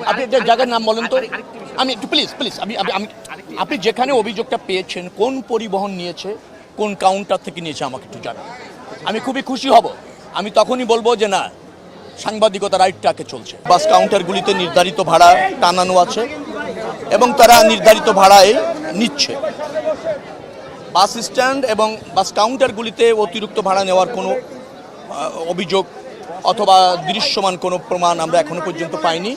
আপনি একটা জায়গার নাম বলেন তো। আমি একটু প্লিজ প্লিজ আমি আমি আপনি যেখানে অভিযোগটা পেয়েছেন কোন পরিবহন নিয়েছে, কোন কাউন্টার থেকে নিয়েছে আমাকে একটু জানান। আমি খুবই খুশি হব। আমি তখনই বলবো যে না, সাংবাদিকতা রাইট ট্র্যাকে চলছে। বাস কাউন্টারগুলিতে নির্ধারিত ভাড়া টানানো আছে এবং তারা নির্ধারিত ভাড়ায় নিচ্ছে। বাস স্ট্যান্ড এবং বাস কাউন্টারগুলিতে অতিরিক্ত ভাড়া নেওয়ার কোনো অভিযোগ অথবা দৃশ্যমান কোনো প্রমাণ আমরা এখনো পর্যন্ত পাইনি।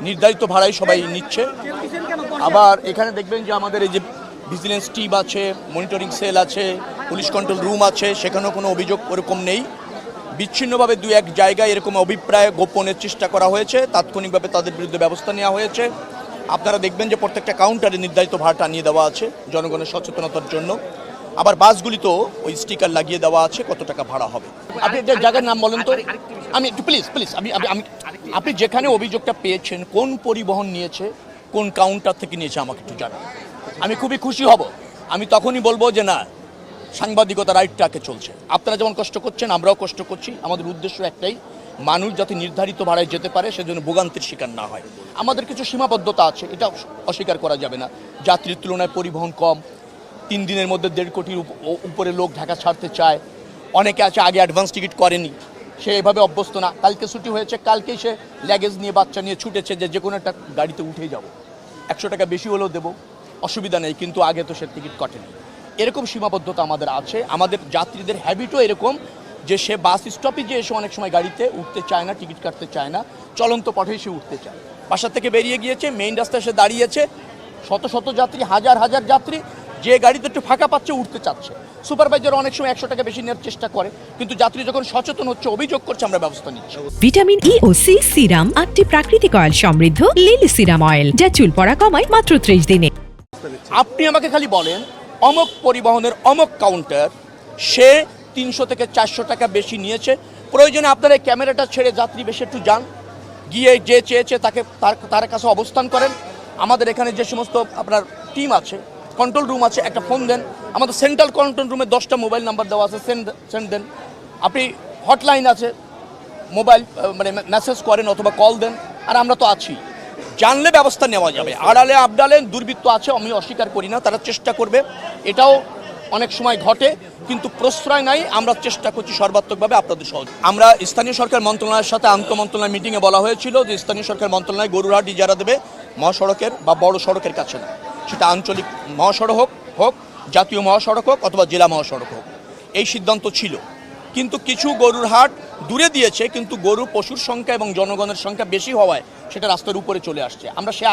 নির্ধারিত ভাড়াই সবাই নিচ্ছে। আবার এখানে দেখবেন যে আমাদের এই যে ভিজিলেন্স টিম আছে, মনিটরিং সেল আছে, পুলিশ কন্ট্রোল রুম আছে, সেখানেও কোনো অভিযোগ ওরকম নেই। বিচ্ছিন্নভাবে দু এক জায়গায় এরকম অভিপ্রায় গোপনের চেষ্টা করা হয়েছে, তাৎক্ষণিকভাবে তাদের বিরুদ্ধে ব্যবস্থা নেওয়া হয়েছে। আপনারা দেখবেন যে প্রত্যেকটা কাউন্টারে নির্ধারিত ভাড়াটা নিয়ে দেওয়া আছে জনগণের সচেতনতার জন্য। আবার বাসগুলিতেও ওই স্টিকার লাগিয়ে দেওয়া আছে কত টাকা ভাড়া হবে। আপনি একটা জায়গার নাম বলেন তো। আমি একটু প্লিজ প্লিজ আমি আমি আপনি যেখানে অভিযোগটা পেয়েছেন কোন পরিবহন নিয়েছে, কোন কাউন্টার থেকে নিয়েছে আমাকে একটু জানান। আমি খুবই খুশি হব। আমি তখনই বলবো যে না, সাংবাদিকতা রাইট ট্র্যাকে চলছে। আপনারা যেমন কষ্ট করছেন আমরাও কষ্ট করছি। আমাদের উদ্দেশ্য একটাই, মানুষ যাতে নির্ধারিত ভাড়ায় যেতে পারে, সেজন্য ভোগান্তির শিকার না হয়। আমাদের কিছু সীমাবদ্ধতা আছে, এটা অস্বীকার করা যাবে না। যাত্রীর তুলনায় পরিবহন কম, 3 দিনের মধ্যে 1.5 কোটির উপরে লোক ঢাকা ছাড়তে চায়। অনেকে আছে আগে অ্যাডভান্স টিকিট করেনি, সে এভাবে অভ্যস্ত না। কালকে ছুটি হয়েছে, কালকেই সে লাগেজ নিয়ে বাচ্চা নিয়ে ছুটেছে যে কোনো একটা গাড়িতে উঠেই যাব, 100 টাকা বেশি হলেও দেবো, অসুবিধা নেই, কিন্তু আগে তো সে টিকিট কাটেনি। এরকম সীমাবদ্ধতা আমাদের আছে। আমাদের যাত্রীদের হ্যাবিটও এরকম যে সে বাস স্টপেজে এসে অনেক সময় গাড়িতে উঠতে চায় না, টিকিট কাটতে চায় না, চলন্ত পথেই সে উঠতে চায়। বাসা থেকে বেরিয়ে গিয়েছে, মেইন রাস্তায় সে দাঁড়িয়েছে, শত শত যাত্রী, হাজার হাজার যাত্রী, যে গাড়িতে একটু ফাঁকা পাচ্ছে উঠতে চাচ্ছে। সুপারভাইজার অনেক সময় 100 টাকা বেশি নেওয়ার চেষ্টা করে, কিন্তু যাত্রী যখন সচেতন হচ্ছে, অভিযোগ করছে, আমরা ব্যবস্থা নিচ্ছি। ভিটামিন ই ও সি সিরাম 8টি প্রাকৃতিক অয়েল সমৃদ্ধ লিলি সিরাম অয়েল, যা চুল পড়া কমায় মাত্র 30 দিনে। আপনি আমাকে খালি বলেন অমক পরিবহনের অমক কাউন্টার সে 300 থেকে 400 টাকা বেশি নিয়েছে। প্রয়োজনে আপনারা এই ক্যামেরাটা ছেড়ে যাত্রী বেশি একটু যান, গিয়ে যে চেয়েছে তাকে তার কাছে অবস্থান করেন। আমাদের এখানে যে সমস্ত আপনার টিম আছে, কন্ট্রোল রুম আছে, একটা ফোন দেন। আমাদের সেন্ট্রাল কন্ট্রোল রুমে 10টা মোবাইল নাম্বার দেওয়া আছে, সেন্ড দেন। আপনি হটলাইন আছে, মোবাইল মানে মেসেজ করেন অথবা কল দেন, আর আমরা তো আছি। জানলে ব্যবস্থা নেওয়া যাবে। আড়ালে আবডালে দুর্বৃত্ত আছে, আমি অস্বীকার করি না, তারা চেষ্টা করবে, এটাও অনেক সময় ঘটে, কিন্তু প্রশ্রয় নাই। আমরা চেষ্টা করছি সর্বাত্মকভাবে আপনাদের সহজ। আমরা স্থানীয় সরকার মন্ত্রণালয়ের সাথে আন্তঃমন্ত্রণালয় মিটিংয়ে বলা হয়েছিল যে স্থানীয় সরকার মন্ত্রণালয় গরুরহাট ইজারা দেবে মহাসড়কের বা বড় সড়কের কাছে না, সেটা আঞ্চলিক মহাসড়ক হোক, জাতীয় মহাসড়ক হোক অথবা জেলা মহাসড়ক হোক। এই সিদ্ধান্ত ছিল, কিন্তু কিছু গরুর হাট দূরে দিয়েছে, কিন্তু গরু পশুর সংখ্যা এবং জনগণের সংখ্যা বেশি হওয়ায় সেটা রাস্তার উপরে চলে আসছে। আমরা সে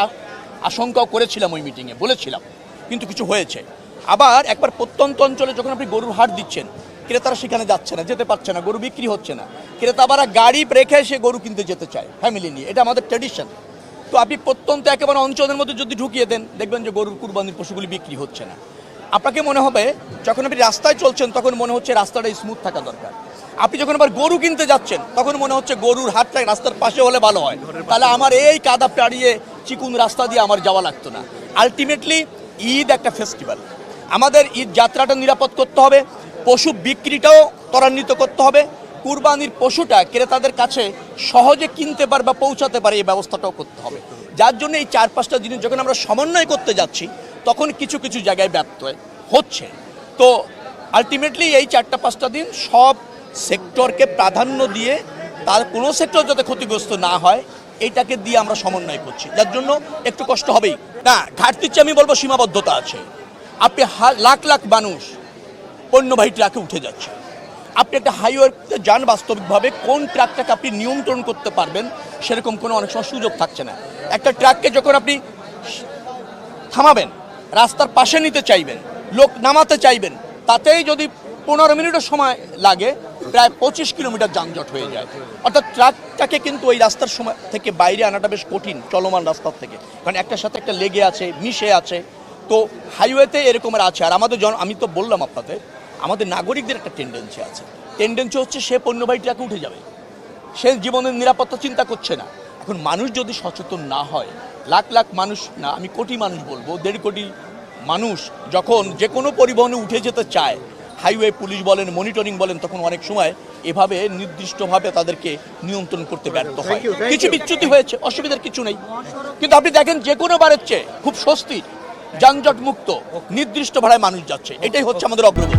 আশঙ্কাও করেছিলাম ওই মিটিংয়ে, বলেছিলাম, কিন্তু কিছু হয়েছে। আবার একবার প্রত্যন্ত অঞ্চলে যখন আপনি গরুর হাট দিচ্ছেন, ক্রেতারা সেখানে যাচ্ছে না, যেতে পারছে না, গরু বিক্রি হচ্ছে না। ক্রেতা আবার গাড়ি রেখে সে গরু কিনতে যেতে চায় ফ্যামিলি নিয়ে, এটা আমাদের ট্র্যাডিশন। তো আপনি প্রত্যন্ত একেবারে অঞ্চলের মধ্যে যদি ঢুকিয়ে দেন, দেখবেন যে গরুর কুরবানির পশুগুলি বিক্রি হচ্ছে না। আপনাকে মনে হবে যখন আপনি রাস্তায় চলছেন তখন মনে হচ্ছে রাস্তাটা স্মুথ থাকা দরকার। আপনি যখন আবার গরু কিনতে যাচ্ছেন তখন মনে হচ্ছে গরুর হাটটা রাস্তার পাশে হলে ভালো হয়, তাহলে আমার এই কাদা পেরিয়ে চিকুন রাস্তা দিয়ে আমার যাওয়া লাগতো না। আলটিমেটলি ঈদ একটা ফেস্টিভ্যাল, আমাদের ঈদ যাত্রাটা নিরাপদ করতে হবে, পশু বিক্রিটাও ত্বরান্বিত করতে হবে, কুরবানির পশুটা ক্রেতাদের কাছে সহজে কিনতে পারে বা পৌঁছাতে পারে, এই ব্যবস্থাটাও করতে হবে। যার জন্য এই 4-5টা জিনিস যখন আমরা সমন্বয় করতে যাচ্ছি তখন কিছু কিছু জায়গায় ব্যর্থ হচ্ছে। তো আলটিমেটলি এই 4-5টা দিন সব সেক্টরকে প্রাধান্য দিয়ে তার কোনো সেক্টর যাতে ক্ষতিগ্রস্ত না হয় এইটাকে দিয়ে আমরা সমন্বয় করছি, যার জন্য একটু কষ্ট হবেই। না, ঘাটতির চেয়ে আমি বলবো সীমাবদ্ধতা আছে। আপনি লাখ লাখ মানুষ পণ্যবাহী ট্রাকে উঠে যাচ্ছে, আপনি একটা হাইওয়েতে যান, বাস্তবিকভাবে কোন ট্রাকটাকে আপনি নিয়ন্ত্রণ করতে পারবেন সেরকম কোনো অনেক সময় সুযোগ থাকছে না। একটা ট্রাককে যখন আপনি থামাবেন, রাস্তার পাশে নিতে চাইবেন, লোক নামাতে চাইবেন, তাতেই যদি 15 মিনিটের সময় লাগে, প্রায় 25 কিলোমিটার যানজট হয়ে যায়। অর্থাৎ ট্রাকটাকে কিন্তু ওই রাস্তার সময় থেকে বাইরে আনাটা বেশ কঠিন, চলমান রাস্তার থেকে, কারণ একটার সাথে একটা লেগে আছে, মিশে আছে। তো হাইওয়েতে এরকমের আছে। আর আমাদের আমি তো বললাম আপনাদের, আমাদের নাগরিকদের একটা টেন্ডেন্সি হচ্ছে সে পণ্যবাহী ট্রাকে উঠে যাবে, সে জীবনের নিরাপত্তা চিন্তা করছে না। এখন মানুষ যদি সচেতন না হয়, লাখ লাখ মানুষ না, আমি কোটি মানুষ বলবো, 1.5 কোটি মানুষ যখন যে কোনো পরিবহনে উঠে যেতে চায়, হাইওয়ে পুলিশ বলেন, মনিটরিং বলেন, তখন অনেক সময় এভাবে নির্দিষ্টভাবে তাদেরকে নিয়ন্ত্রণ করতে ব্যর্থ হয়। Thank you, thank কিছু you. বিচ্যুতি হয়েছে, অসুবিধার কিছু নেই, কিন্তু আপনি দেখেন যে কোনো বারের চেয়ে খুব স্বস্তির, যানজট মুক্ত, নির্দিষ্ট ভাড়ায় মানুষ যাচ্ছে, এটাই হচ্ছে আমাদের অগ্রগতি।